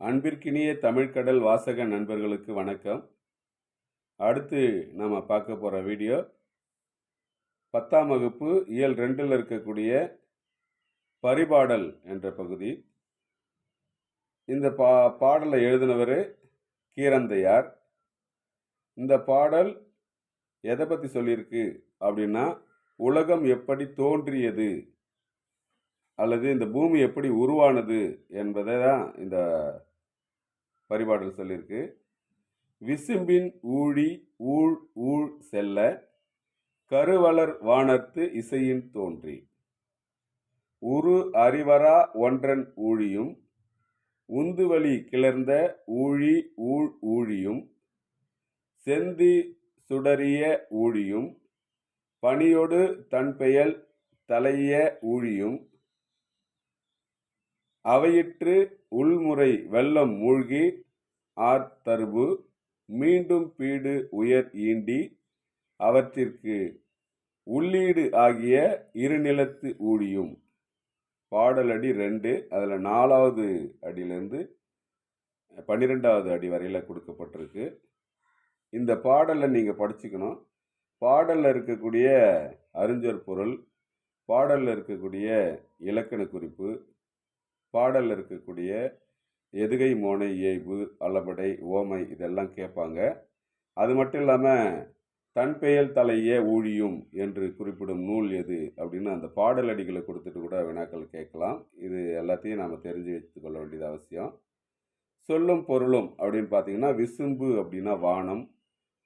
அன்பிற்கினிய தமிழ்கடல் வாசக நண்பர்களுக்கு வணக்கம். அடுத்து நம்ம பார்க்க போகிற வீடியோ 10ஆம் வகுப்பு இயல் 2ல் இருக்கக்கூடிய பரிபாடல் என்ற பகுதி. இந்த பாடலை எழுதினவர் கீரந்தையார். இந்த பாடல் எதை பற்றி சொல்லியிருக்கு அப்படின்னா, உலகம் எப்படி தோன்றியது அல்லது இந்த பூமி எப்படி உருவானது என்பதை தான் இந்த பரிபாடல் சொல்லியிருக்கு. விசும்பின் ஊழி ஊழ் ஊழ் செல்ல கருவளர் வானர்த்து இசையின் தோன்றி உரு அறிவரா ஒன்றன் ஊழியும் உந்துவழி கிளர்ந்த ஊழி ஊழ் ஊழியும் செந்தி சுடரிய ஊழியும் பணியோடு தன்பெயல் தலைய ஊழியும் அவையிற்று உள்முறை வெள்ளம் மூழ்கி ஆர்த்தருபு மீண்டும் பீடு உயர் ஈண்டி அவற்றிற்கு உள்ளீடு ஆகிய இருநிலத்து ஊழியும். பாடலடி 2, அதில் 4வது அடியிலிருந்து 12வது அடி வரையில் கொடுக்கப்பட்டிருக்கு. இந்த பாடலை நீங்கள் படிச்சுக்கணும். பாடலில் இருக்கக்கூடிய அறிஞர் பொருள், பாடலில் இருக்கக்கூடிய இலக்கண குறிப்பு, பாடலில் இருக்கக்கூடிய எதுகை மோனை இயைபு அளபடை ஓமை இதெல்லாம் கேட்பாங்க. அது மட்டும் இல்லாமல் தன்பெயல் தலைய ஊழியும் என்று குறிப்பிடும் நூல் எது அப்படின்னு அந்த பாடலடிகளை கொடுத்துட்டு கூட வினாக்கள் கேட்கலாம். இது எல்லாத்தையும் நாம் தெரிஞ்சு வைத்துக்கொள்ள வேண்டியது அவசியம். சொல்லும் பொருளும் அப்படின்னு பார்த்தீங்கன்னா, விசும்பு அப்படின்னா வானம்,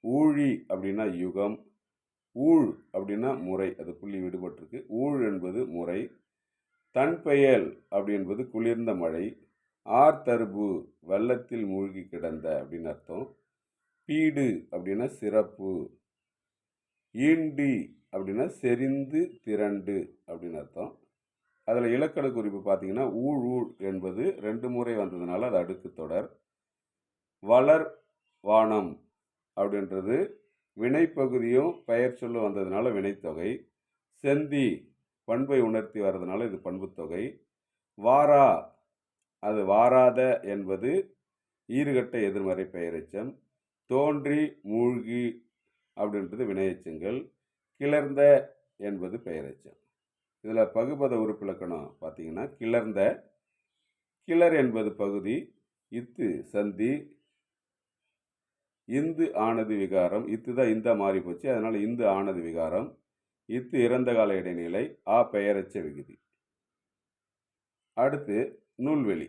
ஊழி அப்படின்னா யுகம், ஊழ் அப்படின்னா முறை, அது புள்ளி விடுபட்டிருக்கு. ஊழ் என்பது முறை, தன்பெயல் அப்படி என்பது குளிர்ந்த மழை, ஆர்த்தருபு வெள்ளத்தில் மூழ்கி கிடந்த அப்படின்னு அர்த்தம், பீடு அப்படின்னா சிறப்பு, ஈண்டி அப்படின்னா செறிந்து திரண்டு அப்படின்னு அர்த்தம். அதில் இலக்கண குறிப்பு பார்த்தீங்கன்னா, ஊழ் ஊழ் என்பது 2 முறை வந்ததுனால அது அடுக்கு தொடர். வளர் வானம் அப்படின்றது வினைப்பகுதியும் பெயர் சொல்லும் வந்ததுனால வினைத்தொகை. செந்தி பண்பை உணர்த்தி வர்றதுனால இது பண்புத்தொகை. வாரா அது வாராத என்பது ஈறுகட்ட எதிர்மறை பெயரெச்சம். தோன்றி மூழ்கி அப்படின்றது வினையெச்சங்கள். கிளர்ந்த என்பது பெயரெச்சம். இதில் பகுபத உறுப்பிலக்கணம் பார்த்தீங்கன்னா, கிளர்ந்த, கிளர் என்பது பகுதி, இத்து சந்தி, இந்து ஆனது விகாரம், இத்து தான் இந்த மாறி போச்சு, அதனால் இந்து ஆனது விகாரம், இத்து இறந்த கால இடைநிலை, ஆ பெயரெச்ச விகுதி. அடுத்து நூல்வெளி.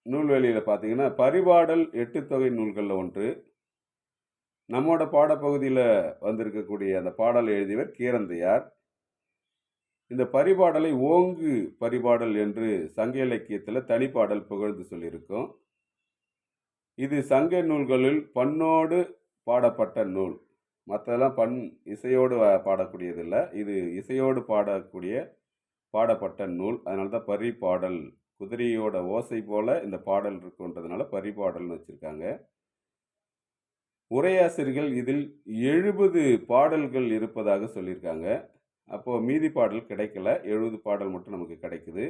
நூல்வெளியில் பார்த்தீங்கன்னா, பரிபாடல் 8 தொகை நூல்களில் ஒன்று. நம்மோட பாடப்பகுதியில் வந்திருக்கக்கூடிய அந்த பாடலை எழுதியவர் கீரந்தையார். இந்த பரிபாடலை ஓங்கு பரிபாடல் என்று சங்க இலக்கியத்தில் தனிப்பாடல் புகழ்ந்து சொல்லியிருக்கோம். இது சங்க நூல்களில் பண்ணோடு பாடப்பட்ட நூல். மற்றதெல்லாம் பண் இசையோடு பாடக்கூடியதில்லை. இது இசையோடு பாடப்பட்ட நூல். அதனால தான் பரிபாடல், குதிரையோட ஓசை போல இந்த பாடல் இருக்குன்றதுனால பரிபாடல்னு வச்சுருக்காங்க. உரையாசிரியர்கள் இதில் 70 பாடல்கள் இருப்பதாக சொல்லியிருக்காங்க. அப்போது மீதி பாடல் கிடைக்கல, 70 பாடல் மட்டும் நமக்கு கிடைக்குது.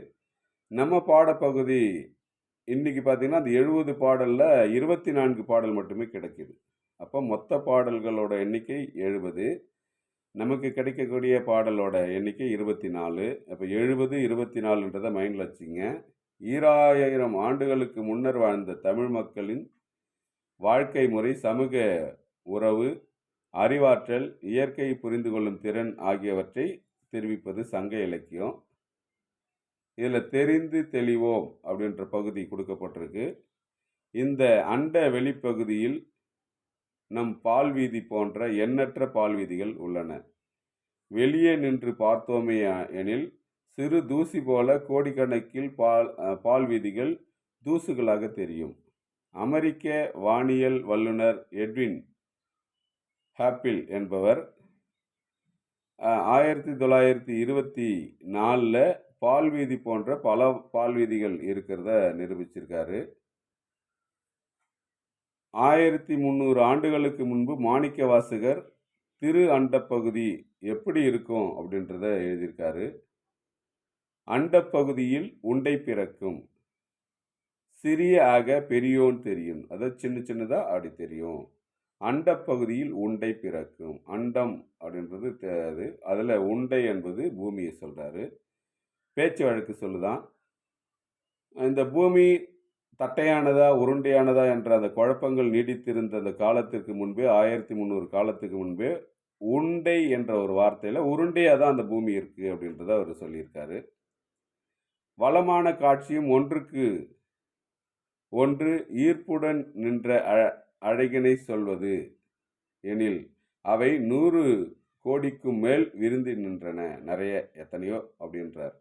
நம்ம பாடப்பகுதி இன்றைக்கி பார்த்திங்கன்னா அந்த 70 பாடலில் 24 பாடல் மட்டுமே கிடைக்குது. அப்போ மொத்த பாடல்களோட எண்ணிக்கை 70, நமக்கு கிடைக்கக்கூடிய பாடலோட எண்ணிக்கை 24. அப்போ 70 24ன்றதை மைண்டில் வச்சுங்க. 2000 ஆண்டுகளுக்கு முன்னர் வாழ்ந்த தமிழ் மக்களின் வாழ்க்கை முறை, சமூக உறவு, அறிவாற்றல், இயற்கை புரிந்து கொள்ளும் திறன் ஆகியவற்றை தெரிவிப்பது சங்க இலக்கியம். இதில் தெரிந்து தெளிவோம் அப்படின்ற பகுதி கொடுக்கப்பட்டிருக்கு. இந்த அண்ட வெளிப்பகுதியில் நம் பால்வீதி போன்ற எண்ணற்ற பால்வீதிகள் உள்ளன. வெளியே நின்று பார்த்தோமே எனில் சிறு தூசி போல கோடிக்கணக்கில் பால்வீதிகள் தூசுகளாக தெரியும். அமெரிக்க வானியல் வல்லுநர் எட்வின் ஹாப்பில் என்பவர் 1924 பால்வீதி போன்ற பல பால்வீதிகள் இருக்கிறத நிரூபிச்சிருக்காரு. 1300 ஆண்டுகளுக்கு முன்பு மாணிக்க வாசகர் திரு அண்டப்பகுதி எப்படி இருக்கும் அப்படின்றத எழுதியிருக்காரு. அண்டப்பகுதியில் உண்டை பிறக்கும், சிறிய ஆக பெரியோன் தெரியும். அதாவது சின்ன சின்னதா அப்படி தெரியும். அண்டப்பகுதியில் உண்டை பிறக்கும். அண்டம் அப்படின்றது அது. அதில் உண்டை என்பது பூமியை சொல்றாரு. பேச்சு வழக்கு சொல்லுதான். இந்த பூமி தட்டையானதா உருண்டையானதா என்ற அந்த குழப்பங்கள் நீடித்திருந்த அந்த காலத்திற்கு முன்பே 1300 காலத்துக்கு முன்பே உண்டை என்ற ஒரு வார்த்தையில உருண்டையாக தான் அந்த பூமி இருக்கு அப்படின்றத அவர் சொல்லியிருக்காரு. வளமான காட்சியும் ஒன்றுக்கு ஒன்று ஈர்ப்புடன் நின்ற அழகினை சொல்வது எனில் அவை 100 கோடிக்கும் மேல் விருந்து நின்றன. நிறைய எத்தனையோ அப்படின்றார்.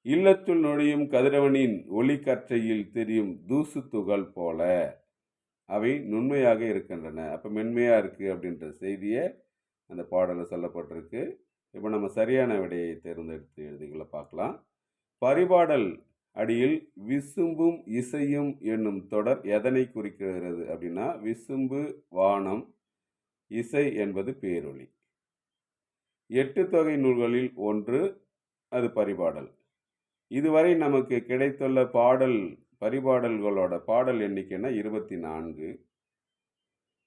இல்லத்துள் நுழையும் கதிரவனின் ஒளி கற்றையில் தெரியும் தூசு துகள் போல அவை நுண்மையாக இருக்கின்றன. அப்போ மென்மையாக இருக்குது அப்படின்ற செய்தியை அந்த பாடலில் சொல்லப்பட்டிருக்கு. இப்போ நம்ம சரியான விடையை தேர்ந்தெடுத்து எழுதிகளை பார்க்கலாம். பரிபாடல் அடியில் விசும்பும் இசையும் என்னும் தொடர் எதனை குறிக்கிறது அப்படின்னா, விசும்பு வானம், இசை என்பது பேரொளி. 8 தொகை நூல்களில் ஒன்று அது பரிபாடல். இதுவரை நமக்கு கிடைத்துள்ள பரிபாடல்களோட பாடல் எண்ணிக்கைன்னா 24.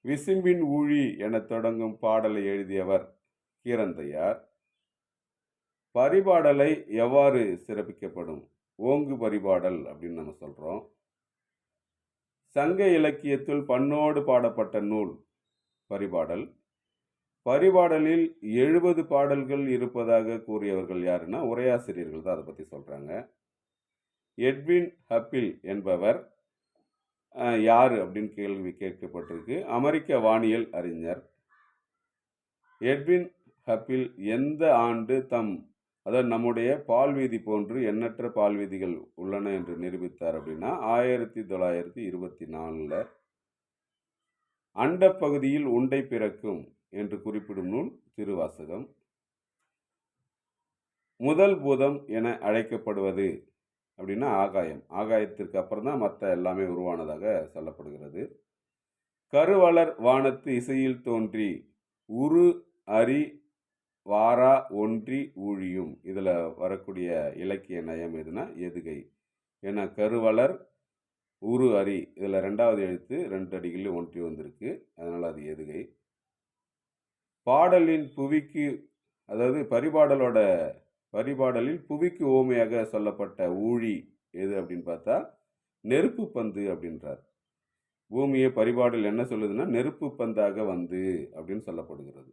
விசும்பின் ஊழி என தொடங்கும் பாடலை எழுதியவர் கீரந்தையார். பரிபாடலை எவ்வாறு சிறப்பிக்கப்படும்? ஓங்கு பரிபாடல் அப்படின்னு நம்ம சொல்கிறோம். சங்க இலக்கியத்தில் பண்ணோடு பாடப்பட்ட நூல் பரிபாடல். பரிபாடலில் 70 பாடல்கள் இருப்பதாக கூறியவர்கள் யாருன்னா உரையாசிரியர்கள் தான் அதை பற்றி சொல்கிறாங்க. எட்வின் ஹப்பில் என்பவர் யார் அப்படின்னு கேள்வி கேட்கப்பட்டிருக்கு. அமெரிக்க வானியல் அறிஞர். எட்வின் ஹப்பில் எந்த ஆண்டு அதாவது நம்முடைய பால்வீதி போன்று எண்ணற்ற பால்வீதிகள் உள்ளன என்று நிரூபித்தார் அப்படின்னா 1924. அண்டப்பகுதியில் உண்டை பிறக்கும் என்று குறிப்பிடும் நூல் திருவாசகம். முதல் பூதம் என அழைக்கப்படுவது அப்படின்னா ஆகாயம். ஆகாயத்திற்கு அப்புறம் தான் மற்ற எல்லாமே உருவானதாக சொல்லப்படுகிறது. கருவளர் வானத்து இசையில் தோன்றி உரு அரி வாரா ஒன்றி ஊழியும். இதில் வரக்கூடிய இலக்கிய நயம் எதுனா எதுகை. ஏன்னா கருவளர் உரு அரி இதில் 2வது எழுத்து 2 அடிகளில் ஒன்றி வந்திருக்கு, அதனால் அது எதுகை. பாடலின் புவிக்கு, அதாவது பரிபாடலில் புவிக்கு ஓமையாக சொல்லப்பட்ட ஊழி எது அப்படின்னு பார்த்தா நெருப்பு பந்து அப்படின்றார். பூமியை பரிபாடல் என்ன சொல்லுதுன்னா நெருப்பு பந்தாக வந்து அப்படின்னு சொல்லப்படுகிறது.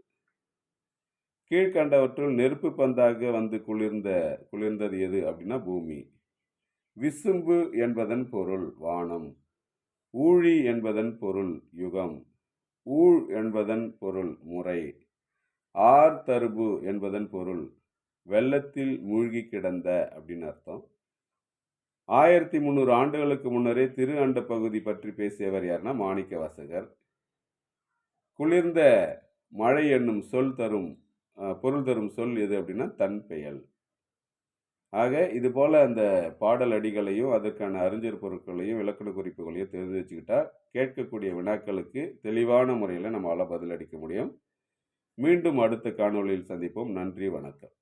கீழ்கண்டவற்றுள் நெருப்பு பந்தாக வந்து குளிர்ந்தது எது அப்படின்னா பூமி. விசும்பு என்பதன் பொருள் வானம். ஊழி என்பதன் பொருள் யுகம். ஊழ் என்பதன் பொருள் முறை. ஆர்தருபு என்பதன் பொருள் வெள்ளத்தில் மூழ்கி கிடந்த அப்படின்னு அர்த்தம். 1300 ஆண்டுகளுக்கு முன்னரே திரு அண்ட பகுதி பற்றி பேசியவர் யாருன்னா மாணிக்க வாசகர். குளிர்ந்த மழை என்னும் பொருள் தரும் சொல் எது அப்படின்னா தன் பெயல். ஆக இது போல அந்த பாடல் அடிகளையும் அதற்கான அறிஞர் பொருட்களையும் இலக்கண குறிப்புகளையும் தெரிந்து வச்சுக்கிட்டா கேட்கக்கூடிய வினாக்களுக்கு தெளிவான முறையில் நம்மளால் பதிலளிக்க முடியும். மீண்டும் அடுத்த காணொளியில் சந்திப்போம். நன்றி, வணக்கம்.